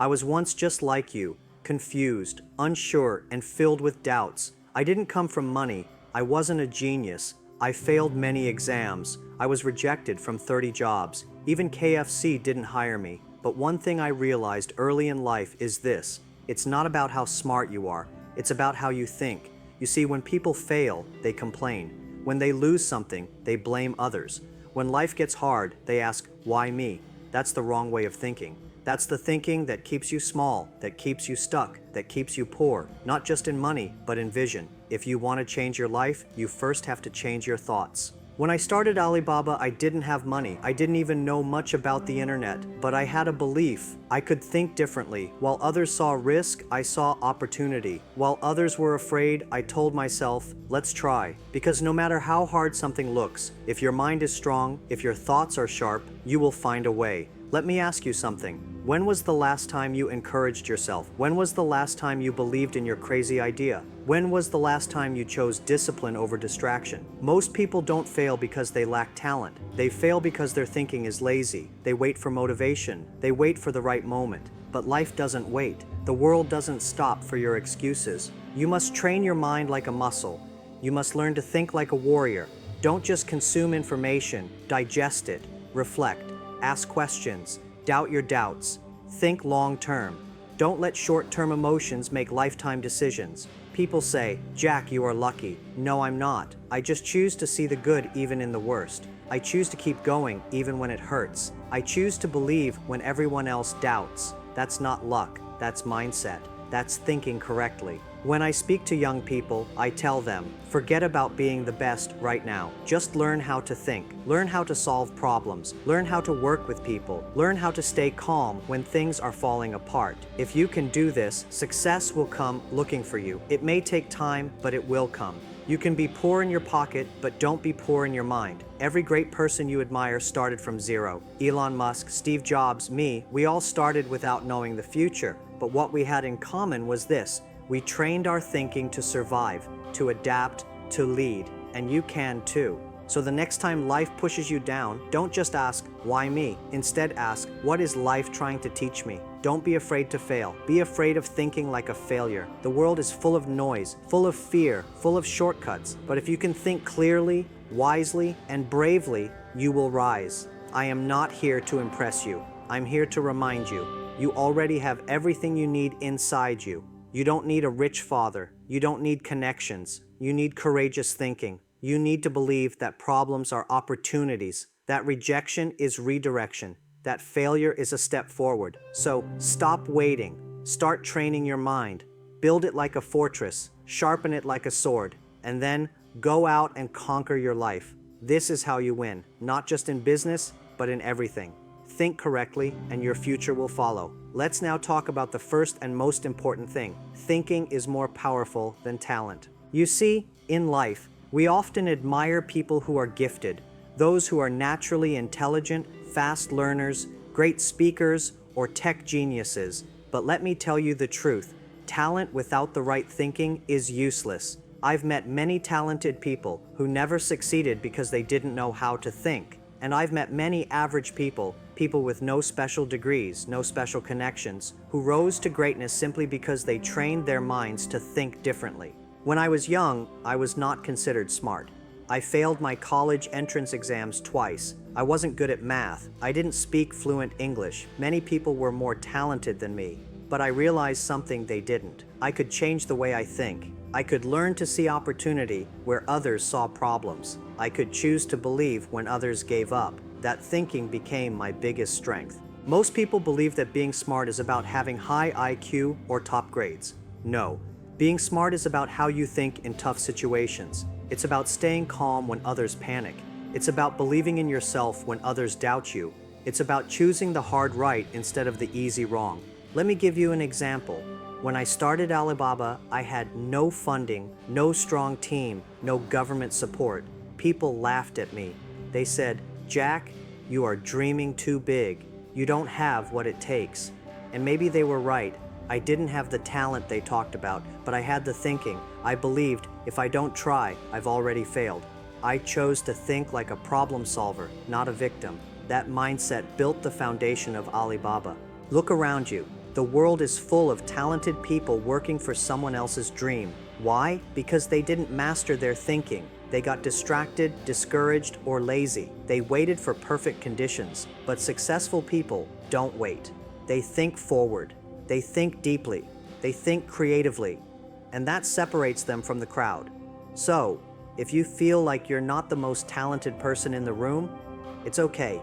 I was once just like you, confused, unsure, and filled with doubts. I didn't come from money. I wasn't a genius. I failed many exams. I was rejected from 30 jobs. Even KFC didn't hire me. But one thing I realized early in life is this: it's not about how smart you are, it's about how you think. You see, when people fail, they complain. When they lose something, they blame others. When life gets hard, they ask, why me? That's the wrong way of thinking. That's the thinking that keeps you small, that keeps you stuck, that keeps you poor, not just in money, but in vision. If you want to change your life, you first have to change your thoughts. When I started Alibaba, I didn't have money. I didn't even know much about the internet, but I had a belief. I could think differently. While others saw risk, I saw opportunity. While others were afraid, I told myself, let's try. Because no matter how hard something looks, if your mind is strong, if your thoughts are sharp, you will find a way. Let me ask you something. When was the last time you encouraged yourself? When was the last time you believed in your crazy idea? When was the last time you chose discipline over distraction? Most people don't fail because they lack talent. They fail because their thinking is lazy. They wait for motivation. They wait for the right moment. But life doesn't wait. The world doesn't stop for your excuses. You must train your mind like a muscle. You must learn to think like a warrior. Don't just consume information. Digest it. Reflect. Ask questions. Doubt your doubts. Think long-term. Don't let short-term emotions make lifetime decisions. People say, Jack, you are lucky. No, I'm not. I just choose to see the good even in the worst. I choose to keep going even when it hurts. I choose to believe when everyone else doubts. That's not luck. That's mindset. That's thinking correctly. When I speak to young people, I tell them, forget about being the best right now. Just learn how to think. Learn how to solve problems. Learn how to work with people. Learn how to stay calm when things are falling apart. If you can do this, success will come looking for you. It may take time, but it will come. You can be poor in your pocket, but don't be poor in your mind. Every great person you admire started from zero. Elon Musk, Steve Jobs, me, we all started without knowing the future. But what we had in common was this: we trained our thinking to survive, to adapt, to lead, and you can too. So the next time life pushes you down, don't just ask, why me? Instead ask, what is life trying to teach me? Don't be afraid to fail. Be afraid of thinking like a failure. The world is full of noise, full of fear, full of shortcuts. But if you can think clearly, wisely, and bravely, you will rise. I am not here to impress you. I'm here to remind you. You already have everything you need inside you. You don't need a rich father. You don't need connections. You need courageous thinking. You need to believe that problems are opportunities, that rejection is redirection, that failure is a step forward. So stop waiting. Start training your mind. Build it like a fortress. Sharpen it like a sword. And then go out and conquer your life. This is how you win, not just in business, but in everything. Think correctly, and your future will follow. Let's now talk about the first and most important thing. Thinking is more powerful than talent. You see, in life, we often admire people who are gifted, those who are naturally intelligent, fast learners, great speakers, or tech geniuses. But let me tell you the truth. Talent without the right thinking is useless. I've met many talented people who never succeeded because they didn't know how to think. And I've met many average people with no special degrees, no special connections, who rose to greatness simply because they trained their minds to think differently. When I was young, I was not considered smart. I failed my college entrance exams twice. I wasn't good at math. I didn't speak fluent English. Many people were more talented than me. But I realized something they didn't. I could change the way I think. I could learn to see opportunity where others saw problems. I could choose to believe when others gave up. That thinking became my biggest strength. Most people believe that being smart is about having high IQ or top grades. No, being smart is about how you think in tough situations. It's about staying calm when others panic. It's about believing in yourself when others doubt you. It's about choosing the hard right instead of the easy wrong. Let me give you an example. When I started Alibaba, I had no funding, no strong team, no government support. People laughed at me. They said, Jack, you are dreaming too big. You don't have what it takes. And maybe they were right. I didn't have the talent they talked about, but I had the thinking. I believed if I don't try, I've already failed. I chose to think like a problem solver, not a victim. That mindset built the foundation of Alibaba. Look around you. The world is full of talented people working for someone else's dream. Why? Because they didn't master their thinking. They got distracted, discouraged, or lazy. They waited for perfect conditions. But successful people don't wait. They think forward. They think deeply. They think creatively. And that separates them from the crowd. So, if you feel like you're not the most talented person in the room, it's okay.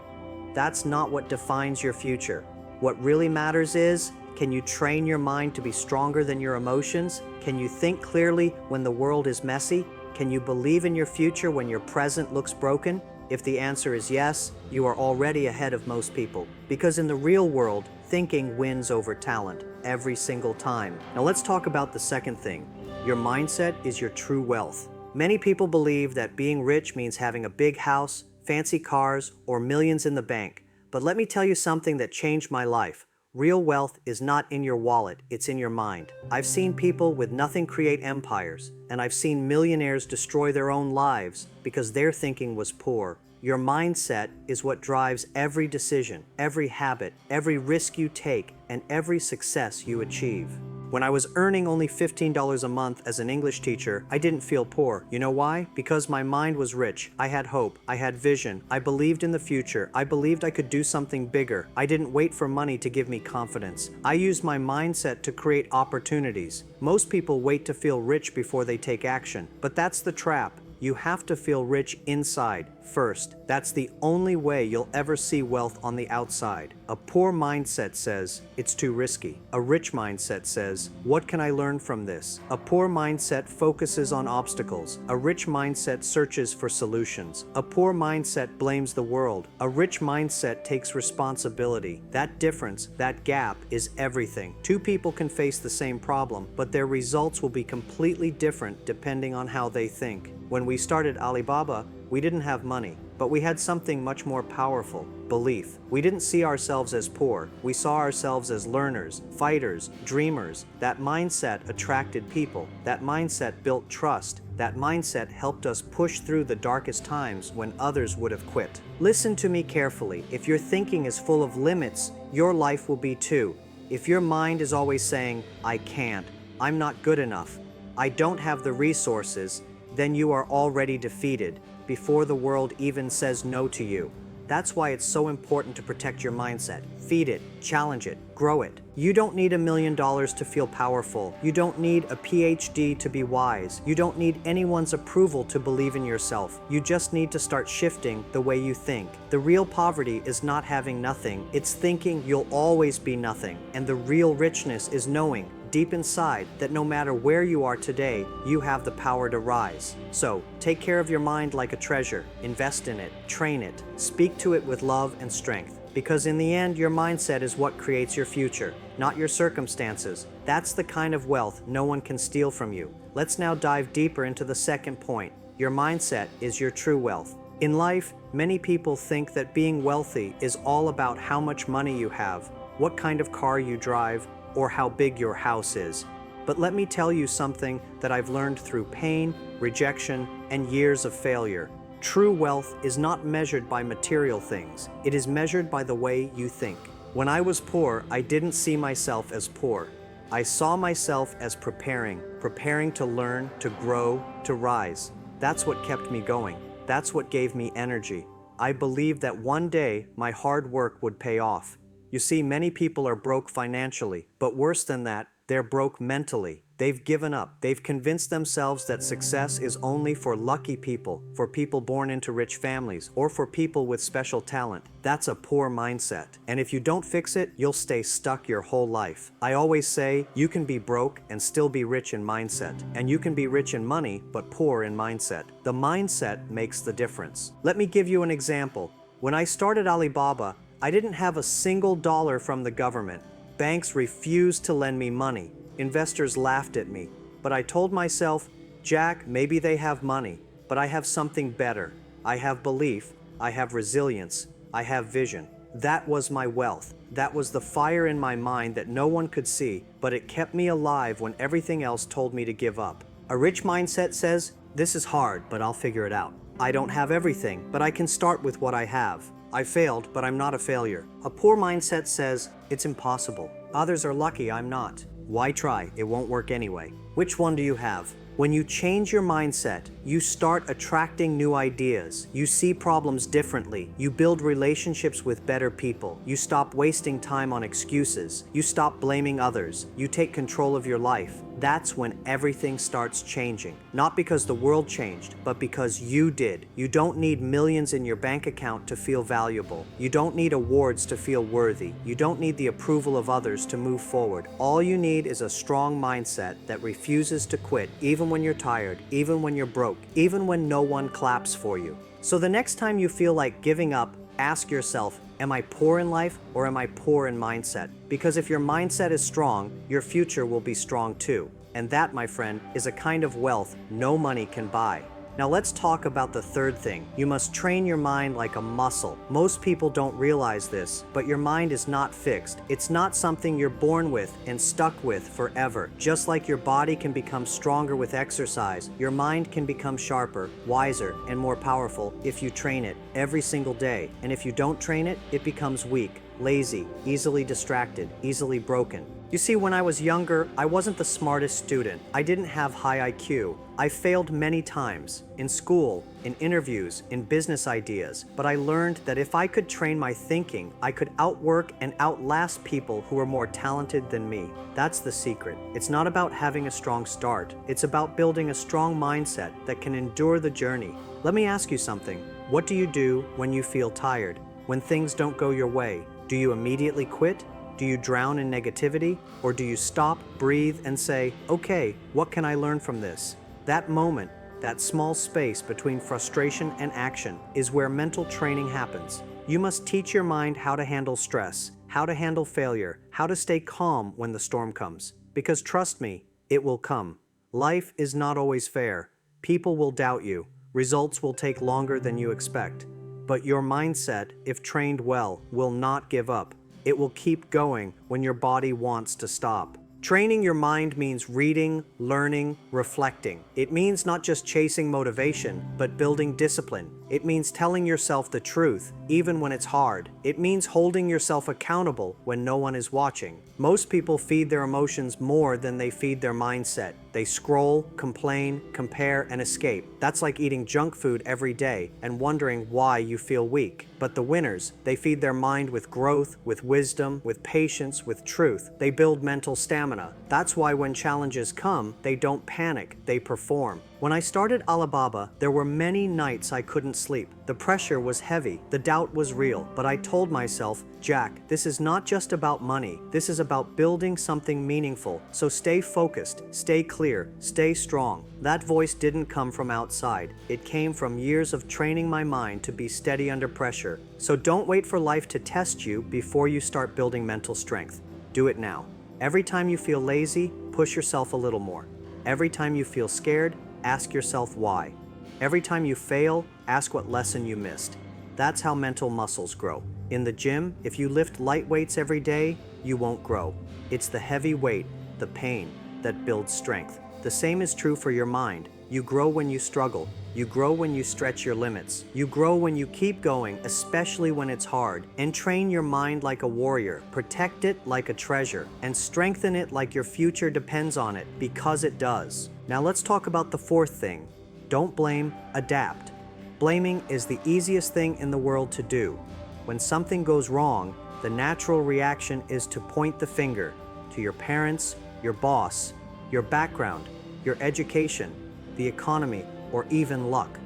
That's not what defines your future. What really matters is, can you train your mind to be stronger than your emotions? Can you think clearly when the world is messy? Can you believe in your future when your present looks broken? If the answer is yes, you are already ahead of most people. Because in the real world, thinking wins over talent every single time. Now let's talk about the second thing. Your mindset is your true wealth. Many people believe that being rich means having a big house, fancy cars, or millions in the bank. But let me tell you something that changed my life. Real wealth is not in your wallet, it's in your mind. I've seen people with nothing create empires, and I've seen millionaires destroy their own lives because their thinking was poor. Your mindset is what drives every decision, every habit, every risk you take, and every success you achieve. When I was earning only $15 a month as an English teacher, I didn't feel poor. You know why? Because my mind was rich. I had hope. I had vision. I believed in the future. I believed I could do something bigger. I didn't wait for money to give me confidence. I used my mindset to create opportunities. Most people wait to feel rich before they take action, but that's the trap. You have to feel rich inside first. That's the only way you'll ever see wealth on the outside. A poor mindset says, it's too risky. A rich mindset says, what can I learn from this? A poor mindset focuses on obstacles. A rich mindset searches for solutions. A poor mindset blames the world. A rich mindset takes responsibility. That difference, that gap, is everything. Two people can face the same problem, but their results will be completely different depending on how they think. When we started Alibaba, we didn't have money, but we had something much more powerful: belief. We didn't see ourselves as poor. We saw ourselves as learners, fighters, dreamers. That mindset attracted people. That mindset built trust. That mindset helped us push through the darkest times when others would have quit. Listen to me carefully. If your thinking is full of limits, your life will be too. If your mind is always saying, I can't, I'm not good enough, I don't have the resources, then you are already defeated before the world even says no to you. That's why it's so important to protect your mindset. Feed it, challenge it, grow it. You don't need $1 million to feel powerful. You don't need a PhD to be wise. You don't need anyone's approval to believe in yourself. You just need to start shifting the way you think. The real poverty is not having nothing. It's thinking you'll always be nothing. And the real richness is knowing deep inside that no matter where you are today, you have the power to rise. So, take care of your mind like a treasure. Invest in it, train it, speak to it with love and strength. Because in the end, your mindset is what creates your future, not your circumstances. That's the kind of wealth no one can steal from you. Let's now dive deeper into the second point. Your mindset is your true wealth. In life, many people think that being wealthy is all about how much money you have, what kind of car you drive, or how big your house is. But let me tell you something that I've learned through pain, rejection, and years of failure. True wealth is not measured by material things. It is measured by the way you think. When I was poor, I didn't see myself as poor. I saw myself as preparing to learn, to grow, to rise. That's what kept me going. That's what gave me energy. I believed that one day my hard work would pay off. You see, many people are broke financially, but worse than that, they're broke mentally. They've given up. They've convinced themselves that success is only for lucky people, for people born into rich families, or for people with special talent. That's a poor mindset. And if you don't fix it, you'll stay stuck your whole life. I always say, you can be broke and still be rich in mindset. And you can be rich in money, but poor in mindset. The mindset makes the difference. Let me give you an example. When I started Alibaba, I didn't have a single dollar from the government. Banks refused to lend me money. Investors laughed at me. But I told myself, Jack, maybe they have money, but I have something better. I have belief, I have resilience, I have vision. That was my wealth. That was the fire in my mind that no one could see, but it kept me alive when everything else told me to give up. A rich mindset says, this is hard, but I'll figure it out. I don't have everything, but I can start with what I have. I failed, but I'm not a failure. A poor mindset says, it's impossible. Others are lucky I'm not. Why try? It won't work anyway. Which one do you have? When you change your mindset, you start attracting new ideas. You see problems differently. You build relationships with better people. You stop wasting time on excuses. You stop blaming others. You take control of your life. That's when everything starts changing. Not because the world changed, but because you did. You don't need millions in your bank account to feel valuable. You don't need awards to feel worthy. You don't need the approval of others to move forward. All you need is a strong mindset that refuses to quit, even when you're tired, even when you're broke, even when no one claps for you. So the next time you feel like giving up, ask yourself, am I poor in life or am I poor in mindset? Because if your mindset is strong, your future will be strong too. And that, my friend, is a kind of wealth no money can buy. Now let's talk about the third thing. You must train your mind like a muscle. Most people don't realize this, but your mind is not fixed. It's not something you're born with and stuck with forever. Just like your body can become stronger with exercise, your mind can become sharper, wiser, and more powerful if you train it every single day. And if you don't train it, it becomes weak, lazy, easily distracted, easily broken. You see, when I was younger, I wasn't the smartest student. I didn't have high IQ. I failed many times, in school, in interviews, in business ideas, but I learned that if I could train my thinking, I could outwork and outlast people who were more talented than me. That's the secret. It's not about having a strong start. It's about building a strong mindset that can endure the journey. Let me ask you something. What do you do when you feel tired? When things don't go your way? Do you immediately quit? Do you drown in negativity? Or do you stop, breathe, and say, okay, what can I learn from this? That moment, that small space between frustration and action, is where mental training happens. You must teach your mind how to handle stress, how to handle failure, how to stay calm when the storm comes. Because trust me, it will come. Life is not always fair. People will doubt you. Results will take longer than you expect. But your mindset, if trained well, will not give up. It will keep going when your body wants to stop. Training your mind means reading, learning, reflecting. It means not just chasing motivation, but building discipline. It means telling yourself the truth, even when it's hard. It means holding yourself accountable when no one is watching. Most people feed their emotions more than they feed their mindset. They scroll, complain, compare, and escape. That's like eating junk food every day and wondering why you feel weak. But the winners, they feed their mind with growth, with wisdom, with patience, with truth. They build mental stamina. That's why when challenges come, they don't panic, they perform. When I started Alibaba, there were many nights I couldn't sleep. The pressure was heavy, the doubt was real, but I told myself, Jack, this is not just about money. This is about building something meaningful. So stay focused, stay clear, stay strong. That voice didn't come from outside. It came from years of training my mind to be steady under pressure. So don't wait for life to test you before you start building mental strength. Do it now. Every time you feel lazy, push yourself a little more. Every time you feel scared, ask yourself why. Every time you fail, ask what lesson you missed. That's how mental muscles grow. In the gym, if you lift light weights every day, you won't grow. It's the heavy weight, the pain, that builds strength. The same is true for your mind. You grow when you struggle. You grow when you stretch your limits. You grow when you keep going, especially when it's hard. And train your mind like a warrior. Protect it like a treasure. And strengthen it like your future depends on it, because it does. Now let's talk about the fourth thing. Don't blame, adapt. Blaming is the easiest thing in the world to do. When something goes wrong, the natural reaction is to point the finger to your parents, your boss, your background, your education, the economy, or even luck.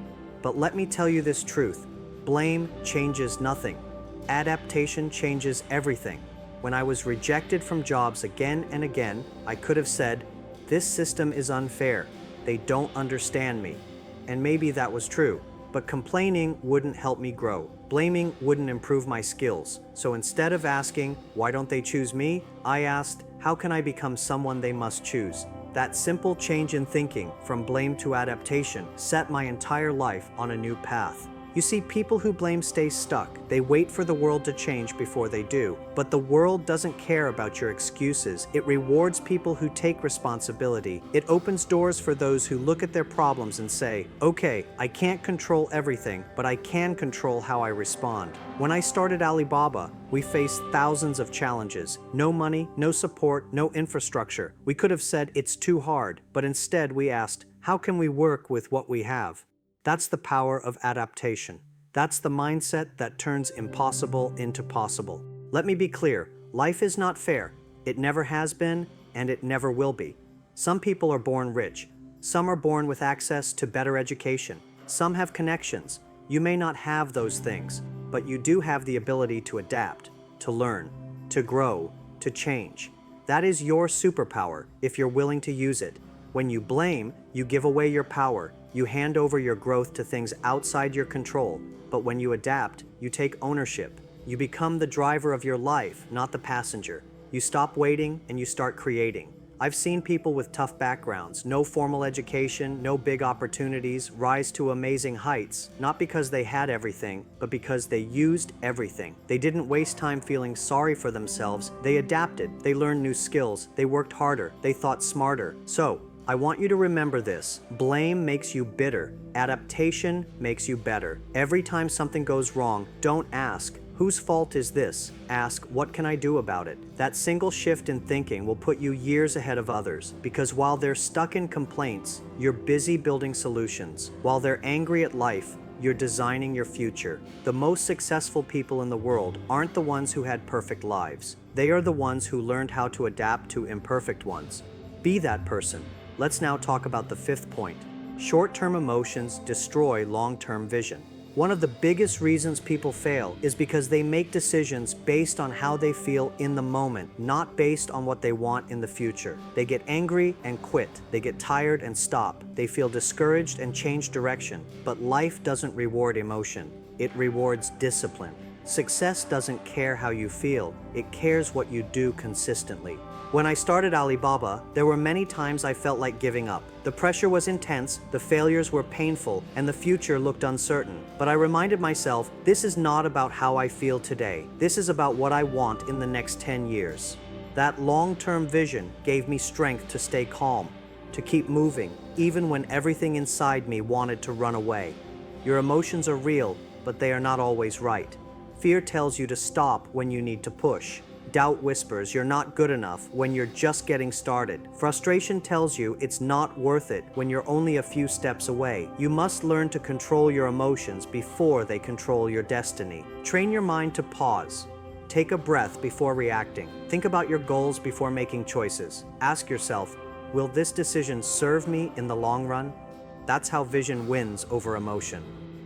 But let me tell you this truth. Blame changes nothing. Adaptation changes everything. When I was rejected from jobs again and again, I could have said, "This system is unfair. They don't understand me." And maybe that was true. But complaining wouldn't help me grow. Blaming wouldn't improve my skills. So instead of asking, "Why don't they choose me?" I asked, "How can I become someone they must choose?" That simple change in thinking, from blame to adaptation, set my entire life on a new path. You see, people who blame stay stuck. They wait for the world to change before they do. But the world doesn't care about your excuses. It rewards people who take responsibility. It opens doors for those who look at their problems and say, okay, I can't control everything, but I can control how I respond. When I started Alibaba, we faced thousands of challenges. No money, no support, no infrastructure. We could have said it's too hard, but instead we asked, how can we work with what we have? That's the power of adaptation. That's the mindset that turns impossible into possible. Let me be clear, life is not fair. It never has been, and it never will be. Some people are born rich. Some are born with access to better education. Some have connections. You may not have those things, but you do have the ability to adapt, to learn, to grow, to change. That is your superpower if you're willing to use it. When you blame, you give away your power. You hand over your growth to things outside your control. But when you adapt, you take ownership. You become the driver of your life, not the passenger. You stop waiting and you start creating. I've seen people with tough backgrounds, no formal education, no big opportunities, rise to amazing heights, not because they had everything, but because they used everything. They didn't waste time feeling sorry for themselves. They adapted, they learned new skills, they worked harder, they thought smarter. So, I want you to remember this. Blame makes you bitter. Adaptation makes you better. Every time something goes wrong, don't ask, whose fault is this? Ask, what can I do about it? That single shift in thinking will put you years ahead of others, because while they're stuck in complaints, you're busy building solutions. While they're angry at life, you're designing your future. The most successful people in the world aren't the ones who had perfect lives. They are the ones who learned how to adapt to imperfect ones. Be that person. Let's now talk about the fifth point. Short-term emotions destroy long-term vision. One of the biggest reasons people fail is because they make decisions based on how they feel in the moment, not based on what they want in the future. They get angry and quit. They get tired and stop. They feel discouraged and change direction. But life doesn't reward emotion. It rewards discipline. Success doesn't care how you feel. It cares what you do consistently. When I started Alibaba, there were many times I felt like giving up. The pressure was intense, the failures were painful, and the future looked uncertain. But I reminded myself, this is not about how I feel today. This is about what I want in the next 10 years. That long-term vision gave me strength to stay calm, to keep moving, even when everything inside me wanted to run away. Your emotions are real, but they are not always right. Fear tells you to stop when you need to push. Doubt whispers you're not good enough when you're just getting started. Frustration tells you it's not worth it when you're only a few steps away. You must learn to control your emotions before they control your destiny. Train your mind to pause. Take a breath before reacting. Think about your goals before making choices. Ask yourself, will this decision serve me in the long run? That's how vision wins over emotion.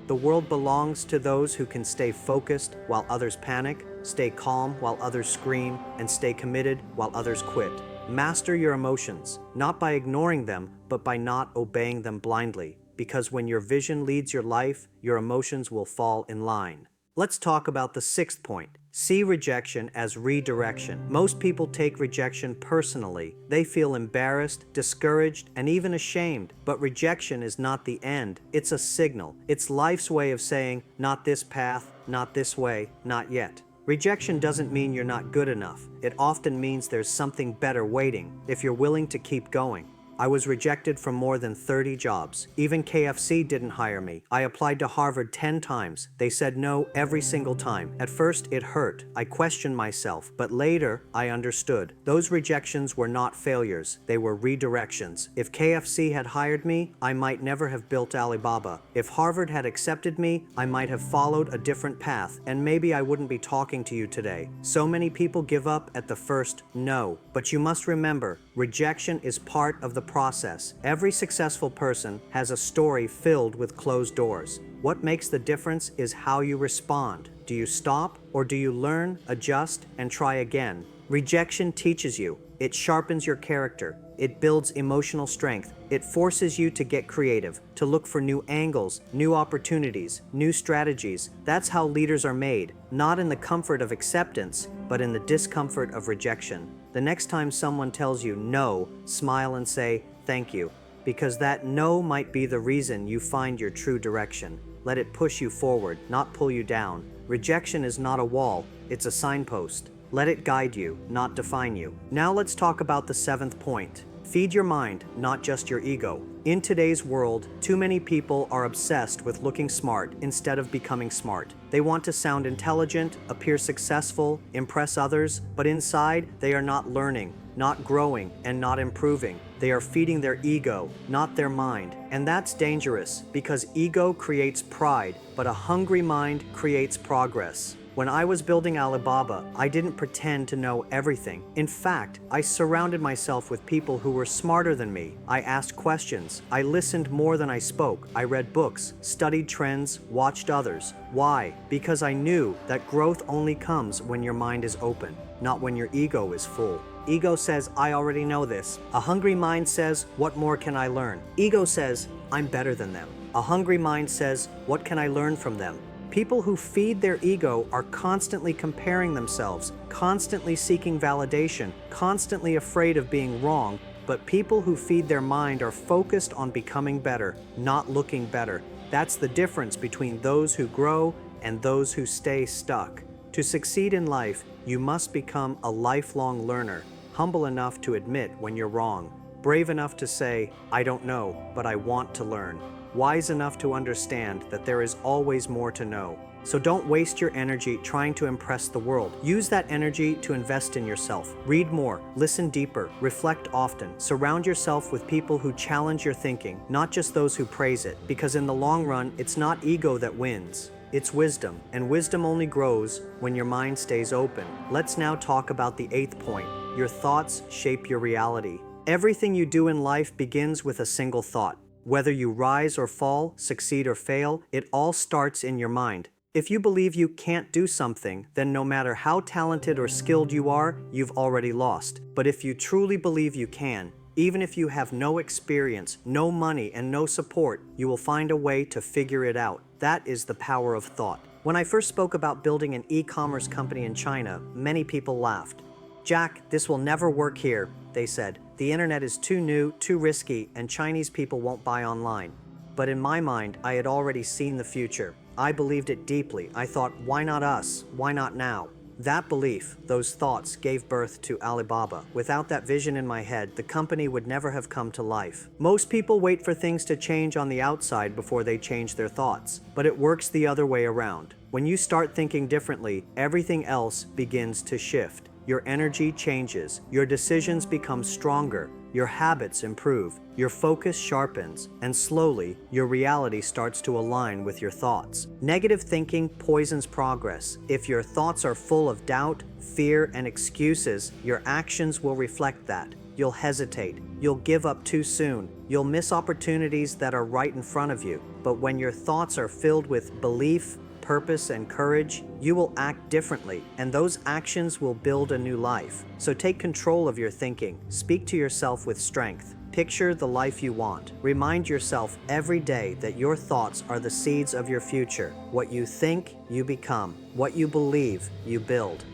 The world belongs to those who can stay focused while others panic, stay calm while others scream, and stay committed while others quit. Master your emotions, not by ignoring them, but by not obeying them blindly. Because when your vision leads your life, your emotions will fall in line. Let's talk about the sixth point. See rejection as redirection. Most people take rejection personally. They feel embarrassed, discouraged, and even ashamed. But rejection is not the end. It's a signal. It's life's way of saying, not this path, not this way, not yet. Rejection doesn't mean you're not good enough. It often means there's something better waiting if you're willing to keep going. I was rejected from more than 30 jobs. Even KFC didn't hire me. I applied to Harvard 10 times. They said no every single time. At first, it hurt. I questioned myself, but later, I understood. Those rejections were not failures. They were redirections. If KFC had hired me, I might never have built Alibaba. If Harvard had accepted me, I might have followed a different path, and maybe I wouldn't be talking to you today. So many people give up at the first no. But you must remember, rejection is part of the process. Every successful person has a story filled with closed doors. What makes the difference is how you respond. Do you stop, or do you learn, adjust, and try again? Rejection teaches you. It sharpens your character. It builds emotional strength. It forces you to get creative, to look for new angles, new opportunities, new strategies. That's how leaders are made, not in the comfort of acceptance, but in the discomfort of rejection. The next time someone tells you no, smile and say, thank you, because that no might be the reason you find your true direction. Let it push you forward, not pull you down. Rejection is not a wall, it's a signpost. Let it guide you, not define you. Now let's talk about the 7th point. Feed your mind, not just your ego. In today's world, too many people are obsessed with looking smart instead of becoming smart. They want to sound intelligent, appear successful, impress others, but inside, they are not learning, not growing, and not improving. They are feeding their ego, not their mind. And that's dangerous because ego creates pride, but a hungry mind creates progress. When I was building Alibaba, I didn't pretend to know everything. In fact, I surrounded myself with people who were smarter than me. I asked questions. I listened more than I spoke. I read books, studied trends, watched others. Why? Because I knew that growth only comes when your mind is open, not when your ego is full. Ego says, I already know this. A hungry mind says, what more can I learn? Ego says, I'm better than them. A hungry mind says, what can I learn from them? People who feed their ego are constantly comparing themselves, constantly seeking validation, constantly afraid of being wrong, but people who feed their mind are focused on becoming better, not looking better. That's the difference between those who grow and those who stay stuck. To succeed in life, you must become a lifelong learner, humble enough to admit when you're wrong, brave enough to say, I don't know, but I want to learn. Wise enough to understand that there is always more to know. So don't waste your energy trying to impress the world. Use that energy to invest in yourself. Read more, listen deeper, reflect often. Surround yourself with people who challenge your thinking, not just those who praise it, because in the long run, it's not ego that wins. It's wisdom, and wisdom only grows when your mind stays open. Let's now talk about the 8th point. Your thoughts shape your reality. Everything you do in life begins with a single thought. Whether you rise or fall, succeed or fail, it all starts in your mind. If you believe you can't do something, then no matter how talented or skilled you are, you've already lost. But if you truly believe you can, even if you have no experience, no money, and no support, you will find a way to figure it out. That is the power of thought. When I first spoke about building an e-commerce company in China, many people laughed. Jack, this will never work here, they said. The internet is too new, too risky, and Chinese people won't buy online. But in my mind, I had already seen the future. I believed it deeply. I thought, why not us? Why not now? That belief, those thoughts, gave birth to Alibaba. Without that vision in my head, the company would never have come to life. Most people wait for things to change on the outside before they change their thoughts, but it works the other way around. When you start thinking differently, everything else begins to shift. Your energy changes, your decisions become stronger, your habits improve, your focus sharpens, and slowly, your reality starts to align with your thoughts. Negative thinking poisons progress. If your thoughts are full of doubt, fear, and excuses, your actions will reflect that. You'll hesitate, you'll give up too soon, you'll miss opportunities that are right in front of you. But when your thoughts are filled with belief, purpose, and courage, you will act differently, and those actions will build a new life. So take control of your thinking. Speak to yourself with strength. Picture the life you want. Remind yourself every day that your thoughts are the seeds of your future. What you think, you become. What you believe, you build.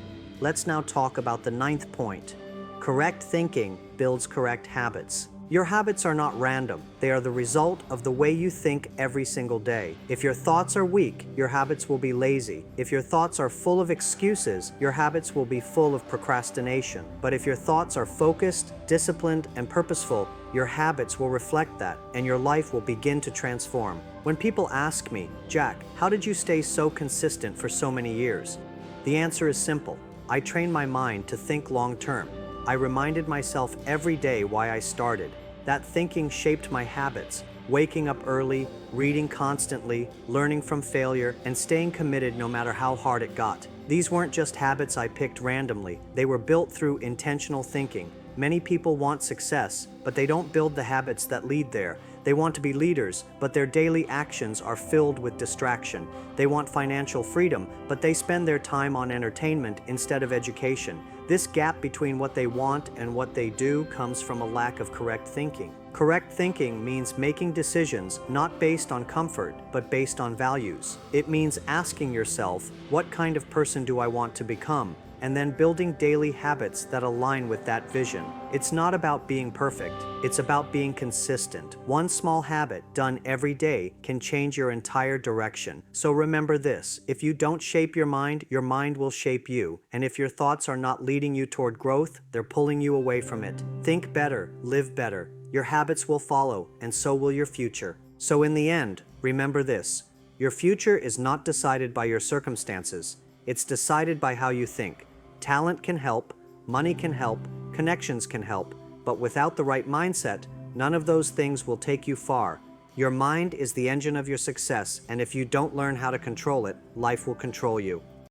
Let's now talk about the 9th point. Correct thinking builds correct habits. Your habits are not random. They are the result of the way you think every single day. If your thoughts are weak, your habits will be lazy. If your thoughts are full of excuses, your habits will be full of procrastination. But if your thoughts are focused, disciplined, and purposeful, your habits will reflect that, and your life will begin to transform. When people ask me, Jack, how did you stay so consistent for so many years? The answer is simple. I trained my mind to think long term. I reminded myself every day why I started. That thinking shaped my habits, waking up early, reading constantly, learning from failure, and staying committed no matter how hard it got. These weren't just habits I picked randomly. They were built through intentional thinking. Many people want success, but they don't build the habits that lead there. They want to be leaders, but their daily actions are filled with distraction. They want financial freedom, but they spend their time on entertainment instead of education. This gap between what they want and what they do comes from a lack of correct thinking. Correct thinking means making decisions not based on comfort, but based on values. It means asking yourself, what kind of person do I want to become? and then building daily habits that align with that vision. It's not about being perfect, it's about being consistent. One small habit done every day can change your entire direction. So remember this: if you don't shape your mind will shape you. And if your thoughts are not leading you toward growth, they're pulling you away from it. Think better, live better. Your habits will follow, and so will your future. So in the end, remember this: your future is not decided by your circumstances, it's decided by how you think. Talent can help, money can help, connections can help, but without the right mindset, none of those things will take you far. Your mind is the engine of your success, and if you don't learn how to control it, life will control you.